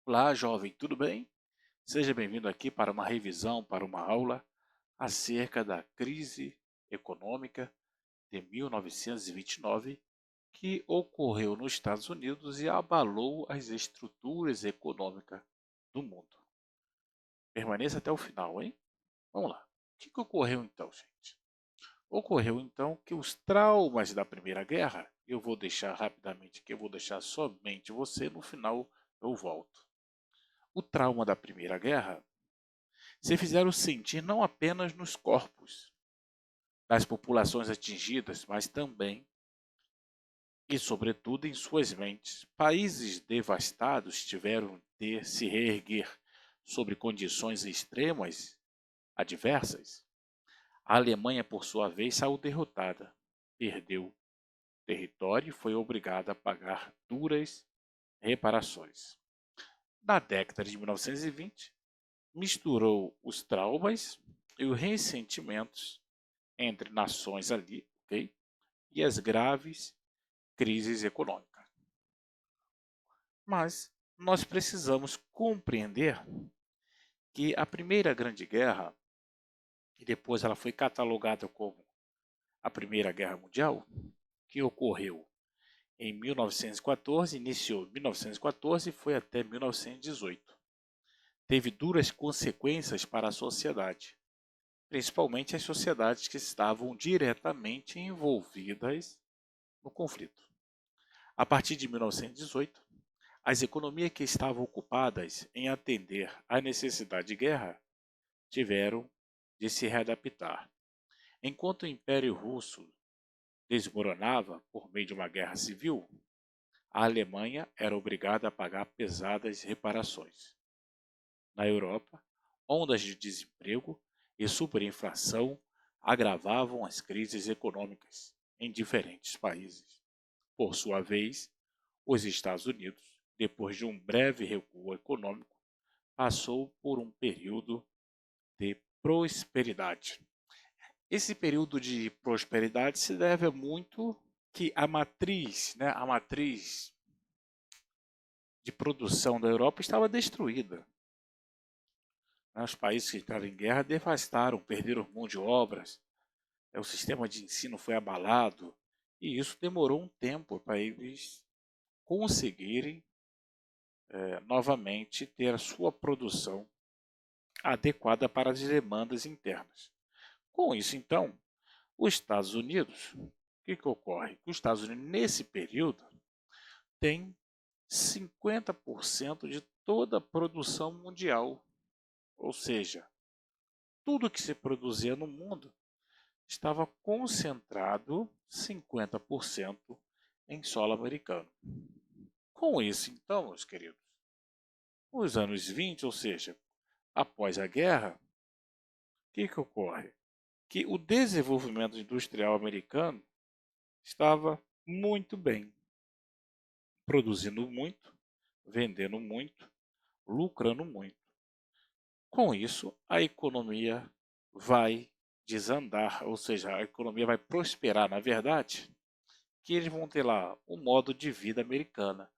Olá, jovem, tudo bem? Seja bem-vindo aqui para uma revisão, para uma aula acerca da crise econômica de 1929 que ocorreu nos Estados Unidos e abalou as estruturas econômicas do mundo. Permaneça até o final, hein? Vamos lá. O que ocorreu então, gente? Ocorreu então que os traumas da Primeira Guerra, eu vou deixar rapidamente aqui, eu vou deixar somente você, no final eu volto. O trauma da Primeira Guerra se fizeram sentir não apenas nos corpos das populações atingidas, mas também e sobretudo em suas mentes. Países devastados tiveram de se reerguer sobre condições extremas adversas. A Alemanha, por sua vez, saiu derrotada, perdeu território e foi obrigada a pagar duras reparações. Na década de 1920, misturou os traumas e os ressentimentos entre nações ali, ok? E as graves crises econômicas. Mas nós precisamos compreender que a Primeira Grande Guerra, e depois ela foi catalogada como a Primeira Guerra Mundial, que ocorreu em 1914, iniciou em 1914 e foi até 1918. Teve duras consequências para a sociedade, principalmente as sociedades que estavam diretamente envolvidas no conflito. A partir de 1918, as economias que estavam ocupadas em atender à necessidade de guerra tiveram de se readaptar. Enquanto o Império Russo desmoronava por meio de uma guerra civil, a Alemanha era obrigada a pagar pesadas reparações. Na Europa, ondas de desemprego e superinflação agravavam as crises econômicas em diferentes países. Por sua vez, os Estados Unidos, depois de um breve recuo econômico, passou por um período de prosperidade. Esse período de prosperidade se deve muito que a matriz de produção da Europa estava destruída. Os países que entraram em guerra devastaram, perderam mão de obras, o sistema de ensino foi abalado, e isso demorou um tempo para eles conseguirem novamente ter a sua produção adequada para as demandas internas. Com isso, então, os Estados Unidos, o que ocorre? Os Estados Unidos, nesse período, tem 50% de toda a produção mundial, ou seja, tudo que se produzia no mundo estava concentrado 50% em solo americano. Com isso, então, meus queridos, nos anos 20, ou seja, após a guerra, o que ocorre? Que o desenvolvimento industrial americano estava muito bem, produzindo muito, vendendo muito, lucrando muito. Com isso, a economia vai desandar, ou seja, a economia vai prosperar, na verdade, que eles vão ter lá o modo de vida americana.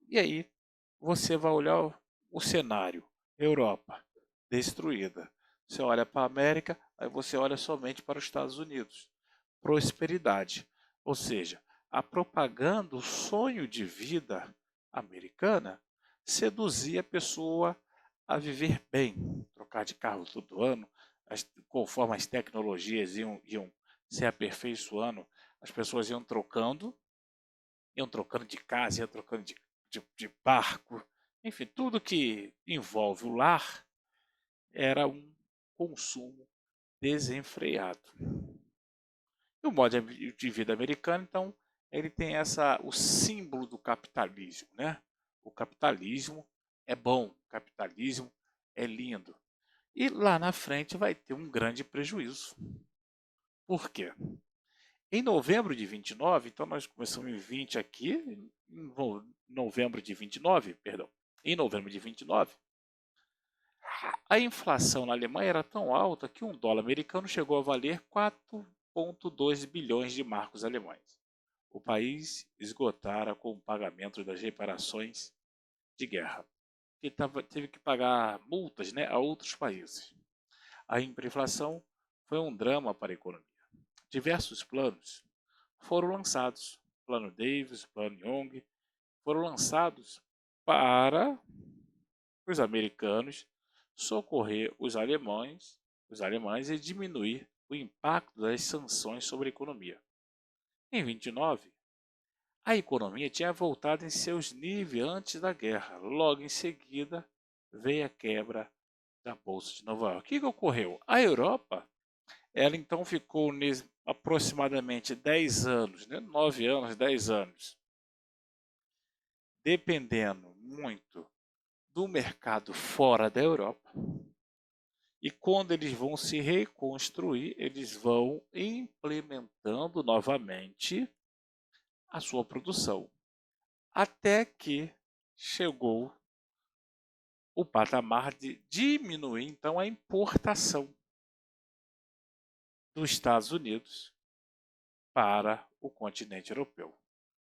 E aí você vai olhar o cenário, Europa destruída. Você olha para a América, aí você olha somente para os Estados Unidos. Prosperidade, ou seja, a propaganda, o sonho de vida americana seduzia a pessoa a viver bem, trocar de carro todo ano, conforme as tecnologias iam se aperfeiçoando, as pessoas iam trocando de casa, iam trocando de barco, enfim, tudo que envolve o lar era um consumo desenfreado. E o modo de vida americano, então, ele tem o símbolo do capitalismo, né? O capitalismo é bom, o capitalismo é lindo. E lá na frente vai ter um grande prejuízo. Por quê? Em novembro de 29, então nós começamos em 20 aqui, em novembro de 29, perdão, em novembro de 29, a inflação na Alemanha era tão alta que um dólar americano chegou a valer 4,2 bilhões de marcos alemães. O país esgotara com o pagamento das reparações de guerra. que teve que pagar multas, né, a outros países. A hiperinflação foi um drama para a economia. Diversos planos foram lançados. Plano Davis, Plano Young, foram lançados para os americanos socorrer os alemães e diminuir o impacto das sanções sobre a economia. Em 29, a economia tinha voltado em seus níveis antes da guerra. Logo em seguida, veio a quebra da Bolsa de Nova York. O que ocorreu? A Europa, ela então ficou aproximadamente 10 anos, né? 9 anos, 10 anos, dependendo muito do mercado fora da Europa. E quando eles vão se reconstruir, eles vão implementando novamente a sua produção. Até que chegou o patamar de diminuir então a importação dos Estados Unidos para o continente europeu.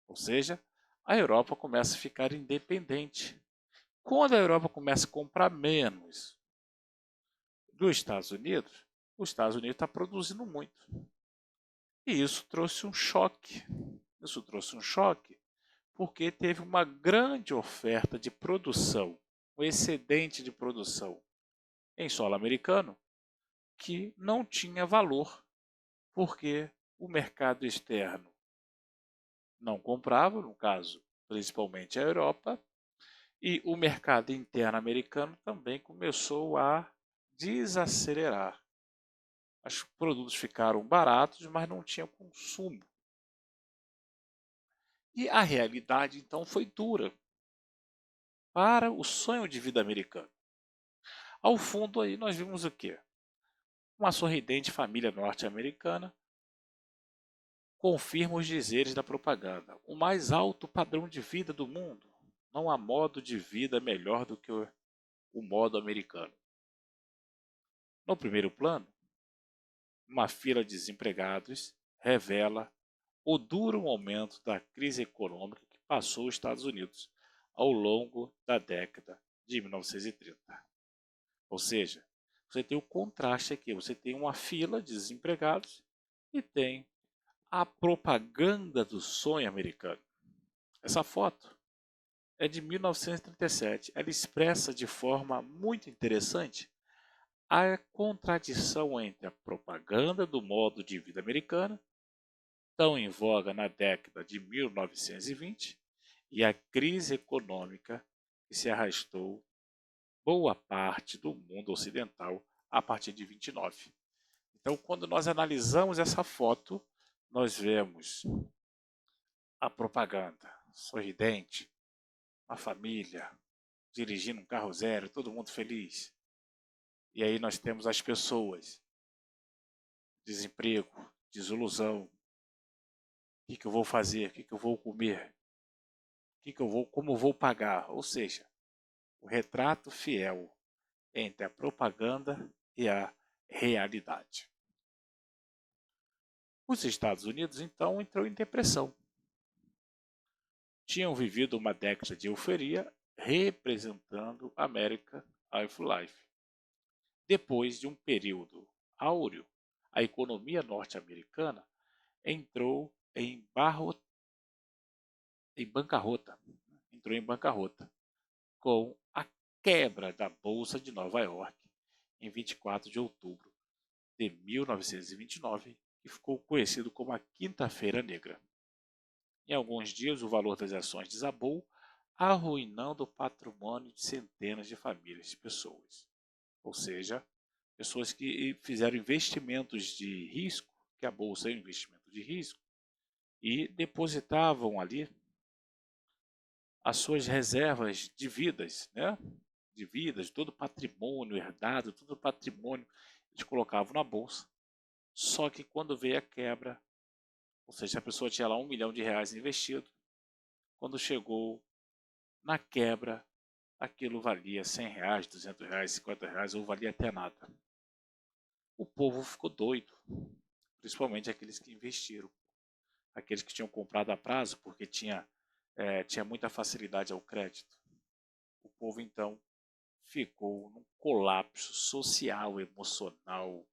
Ou seja, a Europa começa a ficar independente. Quando a Europa começa a comprar menos dos Estados Unidos, os Estados Unidos está produzindo muito. E isso trouxe um choque. Isso trouxe um choque porque teve uma grande oferta de produção, um excedente de produção em solo americano que não tinha valor, porque o mercado externo não comprava, no caso, principalmente a Europa, e o mercado interno americano também começou a desacelerar. Os produtos ficaram baratos, mas não tinha consumo. E a realidade então foi dura para o sonho de vida americano. Ao fundo aí nós vimos o quê? Uma sorridente família norte-americana confirma os dizeres da propaganda. O mais alto padrão de vida do mundo. Não há modo de vida melhor do que o modo americano. No primeiro plano, uma fila de desempregados revela o duro momento da crise econômica que passou os Estados Unidos ao longo da década de 1930. Ou seja, você tem o contraste aqui, você tem uma fila de desempregados e tem a propaganda do sonho americano. Essa foto é de 1937. Ela expressa de forma muito interessante a contradição entre a propaganda do modo de vida americano, tão em voga na década de 1920, e a crise econômica que se arrastou boa parte do mundo ocidental a partir de 29. Então, quando nós analisamos essa foto, nós vemos a propaganda sorridente, a família dirigindo um carro zero, todo mundo feliz. E aí nós temos as pessoas, desemprego, desilusão. O que eu vou fazer? O que eu vou comer? Como eu vou pagar? Ou seja, o retrato fiel entre a propaganda e a realidade. Os Estados Unidos, então, entrou em depressão. Tinham vivido uma década de euforia representando a American of Life. Depois de um período áureo, a economia norte-americana entrou em bancarrota. Entrou em bancarrota com a quebra da Bolsa de Nova York em 24 de outubro de 1929, que ficou conhecido como a Quinta-feira Negra. Em alguns dias, o valor das ações desabou, arruinando o patrimônio de centenas de famílias de pessoas. Ou seja, pessoas que fizeram investimentos de risco, que a bolsa é um investimento de risco, e depositavam ali as suas reservas de vidas, né? De vidas, todo o patrimônio herdado, todo o patrimônio eles colocavam na bolsa. Só que quando veio a quebra, ou seja, a pessoa tinha lá R$ 1 milhão investido, quando chegou na quebra, aquilo valia R$ 100, R$ 200, R$ 50 ou valia até nada. O povo ficou doido, principalmente aqueles que investiram, aqueles que tinham comprado a prazo porque tinha muita facilidade ao crédito. O povo então ficou num colapso social, emocional,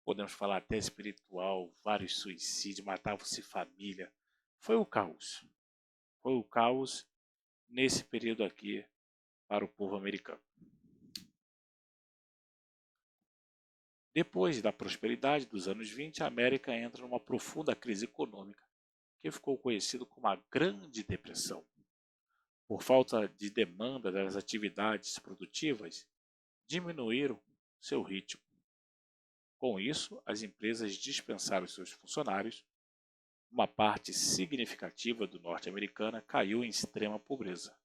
podemos falar até espiritual, vários suicídios, matavam-se família. Foi o caos. Foi o caos nesse período aqui para o povo americano. Depois da prosperidade dos anos 20, a América entra numa profunda crise econômica, que ficou conhecido como a Grande Depressão. Por falta de demanda das atividades produtivas, diminuíram seu ritmo. Com isso, as empresas dispensaram seus funcionários. Uma parte significativa do norte-americana caiu em extrema pobreza,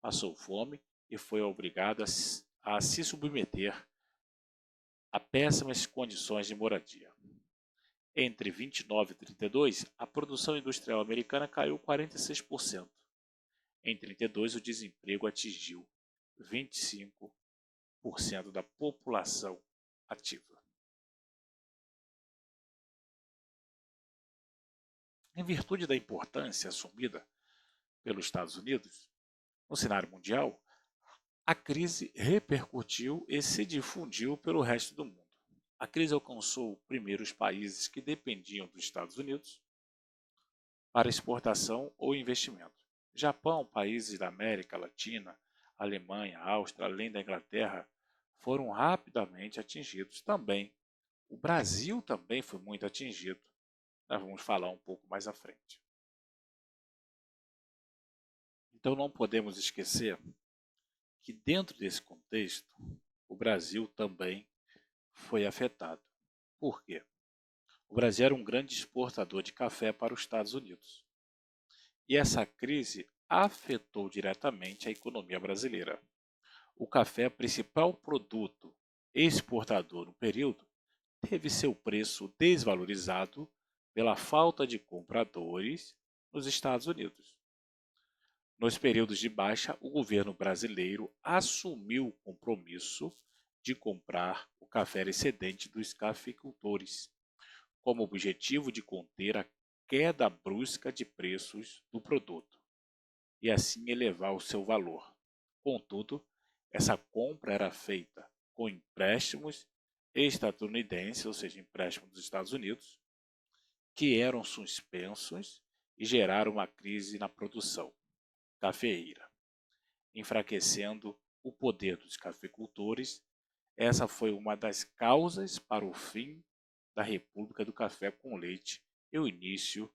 passou fome e foi obrigada a se submeter a péssimas condições de moradia. Entre 29 e 32, a produção industrial americana caiu 46%. Em 32, o desemprego atingiu 25% da população ativa. Em virtude da importância assumida pelos Estados Unidos no cenário mundial, a crise repercutiu e se difundiu pelo resto do mundo. A crise alcançou primeiro os países que dependiam dos Estados Unidos para exportação ou investimento. Japão, países da América Latina, Alemanha, Áustria, além da Inglaterra, foram rapidamente atingidos também. O Brasil também foi muito atingido. Nós vamos falar um pouco mais à frente. Então não podemos esquecer que dentro desse contexto, o Brasil também foi afetado. Por quê? O Brasil era um grande exportador de café para os Estados Unidos. E essa crise afetou diretamente a economia brasileira. O café, principal produto exportador no período, teve seu preço desvalorizado pela falta de compradores nos Estados Unidos. Nos períodos de baixa, o governo brasileiro assumiu o compromisso de comprar o café excedente dos cafeicultores, como objetivo de conter a queda brusca de preços do produto e assim elevar o seu valor. Contudo, essa compra era feita com empréstimos estadunidenses, ou seja, empréstimos dos Estados Unidos, que eram suspensos e geraram uma crise na produção cafeeira, enfraquecendo o poder dos cafeicultores. Essa foi uma das causas para o fim da República do Café com Leite e o início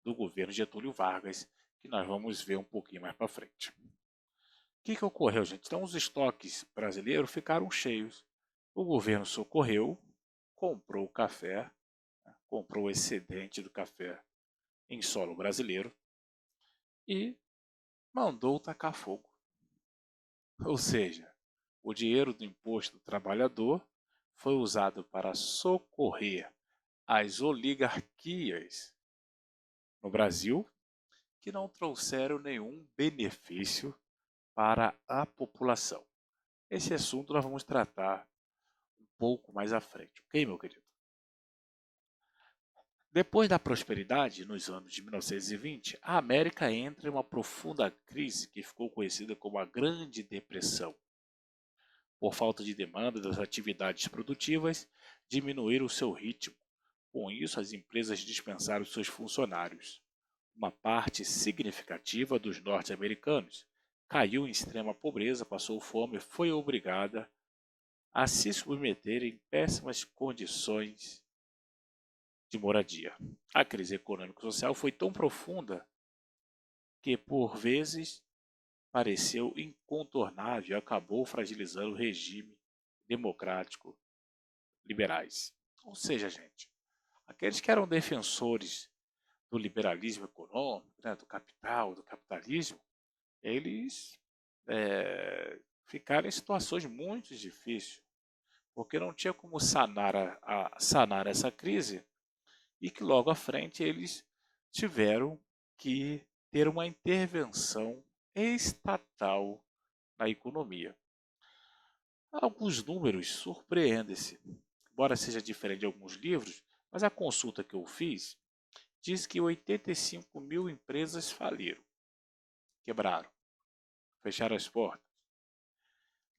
do governo Getúlio Vargas, que nós vamos ver um pouquinho mais para frente. O que ocorreu, gente? Então, os estoques brasileiros ficaram cheios. O governo socorreu, comprou o café, comprou o excedente do café em solo brasileiro e mandou tacar fogo. Ou seja, o dinheiro do imposto do trabalhador foi usado para socorrer as oligarquias no Brasil que não trouxeram nenhum benefício para a população. Esse assunto nós vamos tratar um pouco mais à frente, ok, meu querido? Depois da prosperidade, nos anos de 1920, a América entra em uma profunda crise que ficou conhecida como a Grande Depressão. Por falta de demanda das atividades produtivas, diminuíram o seu ritmo. Com isso, as empresas dispensaram seus funcionários. Uma parte significativa dos norte-americanos caiu em extrema pobreza, passou fome e foi obrigada a se submeter em péssimas condições de moradia. A crise econômico-social foi tão profunda que, por vezes, pareceu incontornável e acabou fragilizando o regime democrático liberais. Ou seja, gente, aqueles que eram defensores do liberalismo econômico, né, do capital, do capitalismo, eles ficaram em situações muito difíceis, porque não tinha como sanar essa crise e que logo à frente eles tiveram que ter uma intervenção estatal na economia. Alguns números surpreendem-se, embora seja diferente de alguns livros, mas a consulta que eu fiz diz que 85 mil empresas faliram, quebraram, fecharam as portas.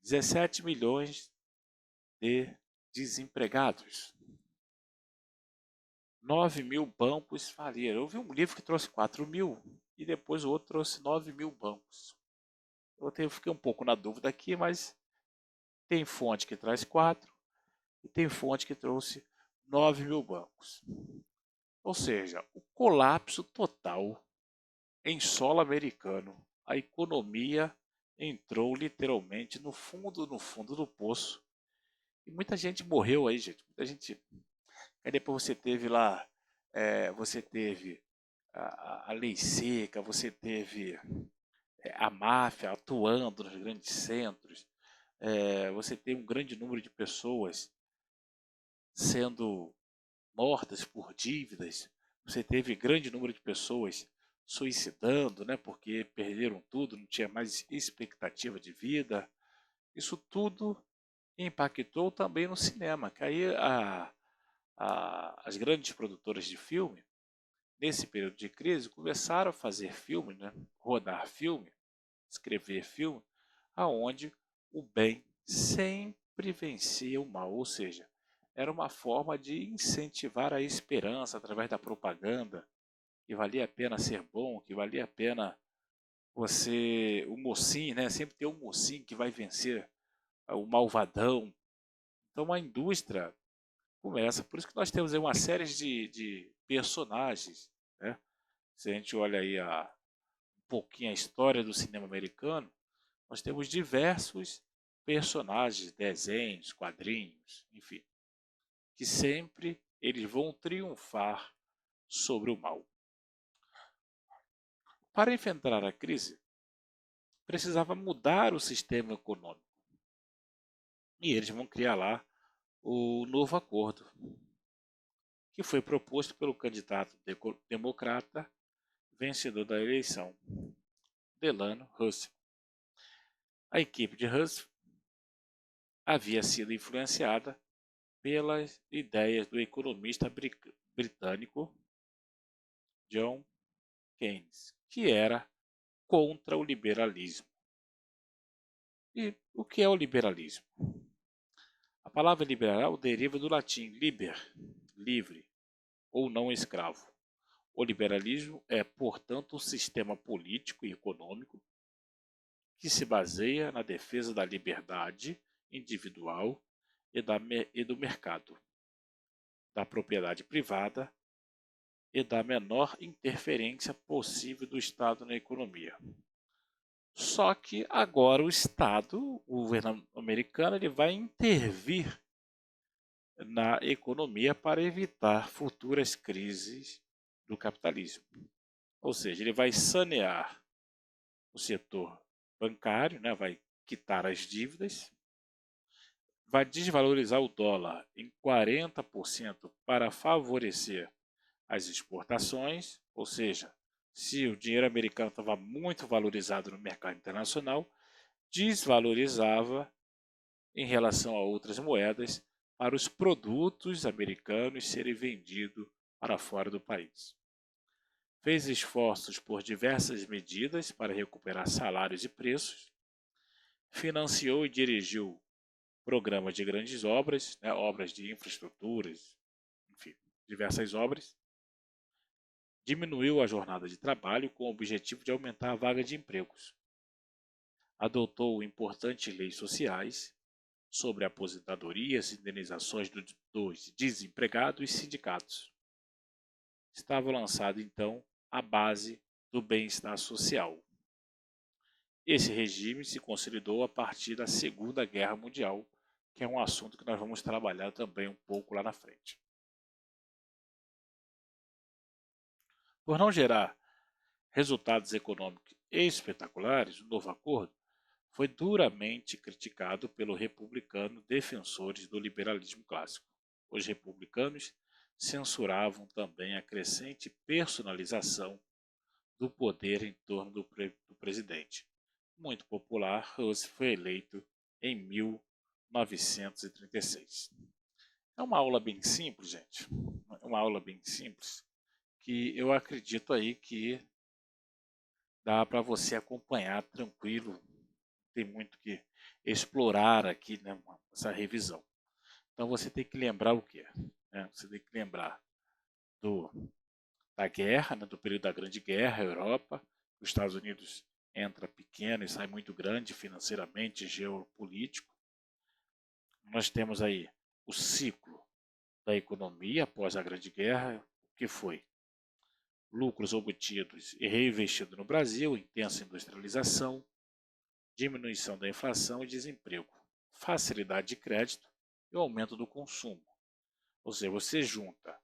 17 milhões de desempregados. 9 mil bancos faliram. Eu vi um livro que trouxe 4 mil e depois o outro trouxe 9 mil bancos. Fiquei um pouco na dúvida aqui, mas tem fonte que traz 4 e tem fonte que trouxe 9 mil bancos. Ou seja, o colapso total em solo americano. A economia entrou literalmente no fundo do poço. E muita gente morreu aí, gente. Muita gente. Aí depois você teve lá, você teve a lei seca, você teve a máfia atuando nos grandes centros, você tem um grande número de pessoas sendo mortas por dívidas, você teve grande número de pessoas suicidando, né, porque perderam tudo, não tinha mais expectativa de vida. Isso tudo impactou também no cinema, que aí as grandes produtoras de filme, nesse período de crise, começaram a fazer filme, né, rodar filme, escrever filme, aonde o bem sempre vencia o mal, ou seja, era uma forma de incentivar a esperança através da propaganda, que valia a pena ser bom, que valia a pena o mocinho, né? Sempre tem um mocinho que vai vencer o malvadão. Então a indústria começa, por isso que nós temos aí uma série de personagens, né? Se a gente olha aí um pouquinho a história do cinema americano, nós temos diversos personagens, desenhos, quadrinhos, enfim, que sempre eles vão triunfar sobre o mal. Para enfrentar a crise, precisava mudar o sistema econômico. E eles vão criar lá o novo acordo, que foi proposto pelo candidato democrata vencedor da eleição, Delano Roosevelt. A equipe de Roosevelt havia sido influenciada pelas ideias do economista britânico John Keynes, que era contra o liberalismo. E o que é o liberalismo? A palavra liberal deriva do latim liber, livre ou não escravo. O liberalismo é, portanto, um sistema político e econômico que se baseia na defesa da liberdade individual e do mercado, da propriedade privada e da menor interferência possível do Estado na economia. Só que agora o Estado, o governo americano, ele vai intervir na economia para evitar futuras crises do capitalismo. Ou seja, ele vai sanear o setor bancário, né, vai quitar as dívidas, vai desvalorizar o dólar em 40% para favorecer as exportações, ou seja, se o dinheiro americano estava muito valorizado no mercado internacional, desvalorizava em relação a outras moedas para os produtos americanos serem vendidos para fora do país. Fez esforços por diversas medidas para recuperar salários e preços, financiou e dirigiu programas de grandes obras, né, obras de infraestruturas, enfim, diversas obras, diminuiu a jornada de trabalho com o objetivo de aumentar a vaga de empregos, adotou importantes leis sociais sobre aposentadorias e indenizações dos desempregados e sindicatos. Estava lançado então a base do bem-estar social. Esse regime se consolidou a partir da Segunda Guerra Mundial, que é um assunto que nós vamos trabalhar também um pouco lá na frente. Por não gerar resultados econômicos espetaculares, o novo acordo foi duramente criticado pelos republicanos defensores do liberalismo clássico. Os republicanos censuravam também a crescente personalização do poder em torno do presidente. Muito popular, Roosevelt foi eleito em 1936. É uma aula bem simples, gente. É uma aula bem simples que eu acredito aí que dá para você acompanhar tranquilo, tem muito que explorar aqui, né, essa revisão. Então você tem que lembrar o quê? Né? Você tem que lembrar da guerra, né, do período da Grande Guerra, a Europa, os Estados Unidos entra pequeno e sai muito grande financeiramente, geopolítico. Nós temos aí o ciclo da economia após a Grande Guerra, que foi lucros obtidos e reinvestidos no Brasil, intensa industrialização, diminuição da inflação e desemprego, facilidade de crédito e o aumento do consumo. Ou seja, você junta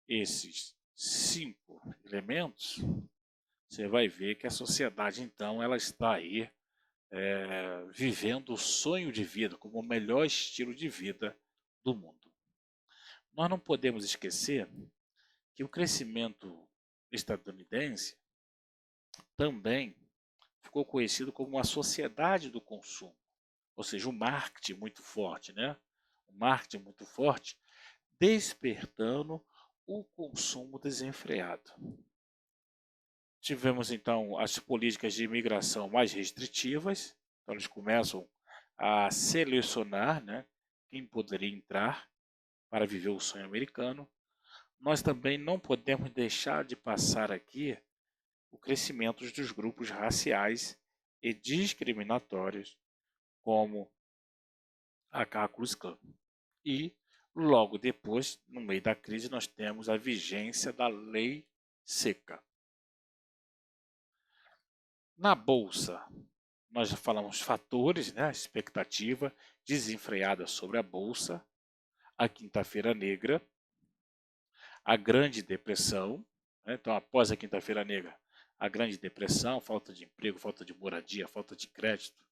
esses 5 elementos, você vai ver que a sociedade, então, ela está aí vivendo o sonho de vida como o melhor estilo de vida do mundo. Nós não podemos esquecer que o crescimento estadunidense também ficou conhecido como a sociedade do consumo, ou seja, um marketing muito forte, né? Um marketing muito forte, despertando o consumo desenfreado. Tivemos então as políticas de imigração mais restritivas, então eles começam a selecionar, né, quem poderia entrar para viver o sonho americano. Nós também não podemos deixar de passar aqui o crescimento dos grupos raciais e discriminatórios, como a Ku Klux Klan. E logo depois, no meio da crise, nós temos a vigência da lei seca. Na bolsa, nós já falamos fatores, né? A expectativa desenfreada sobre a bolsa, a quinta-feira negra, a Grande Depressão, né? Então após a quinta-feira negra, a Grande Depressão, falta de emprego, falta de moradia, falta de crédito,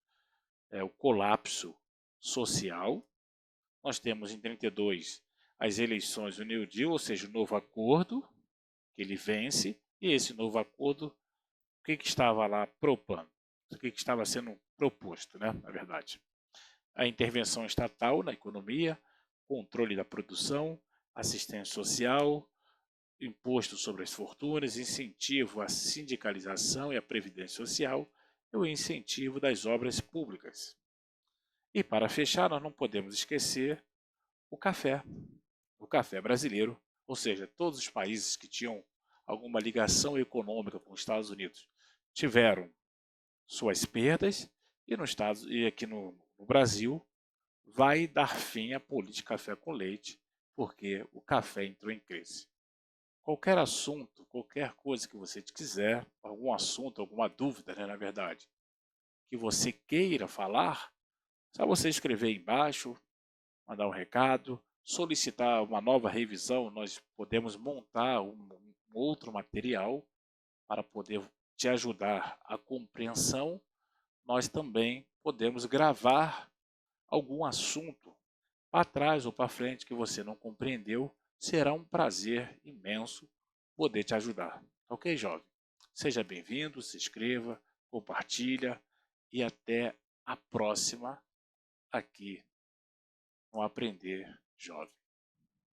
o colapso social. Nós temos em 32 as eleições do New Deal, ou seja, o novo acordo, que ele vence, e esse novo acordo, o que estava lá propondo? O que estava sendo proposto, né, na verdade? A intervenção estatal na economia, controle da produção, assistência social, imposto sobre as fortunas, incentivo à sindicalização e à previdência social e o incentivo das obras públicas. E para fechar, nós não podemos esquecer o café brasileiro, ou seja, todos os países que tinham alguma ligação econômica com os Estados Unidos tiveram suas perdas e aqui no Brasil vai dar fim à política café com leite, porque o café entrou em crise. Qualquer assunto, qualquer coisa que você quiser, algum assunto, alguma dúvida, né, na verdade, que você queira falar, só você escrever aí embaixo, mandar um recado, solicitar uma nova revisão, nós podemos montar um outro material para poder te ajudar a compreensão. Nós também podemos gravar algum assunto para trás ou para frente que você não compreendeu. Será um prazer imenso poder te ajudar. Ok, jovem? Seja bem-vindo, se inscreva, compartilha e até a próxima aqui no Aprender Jovem.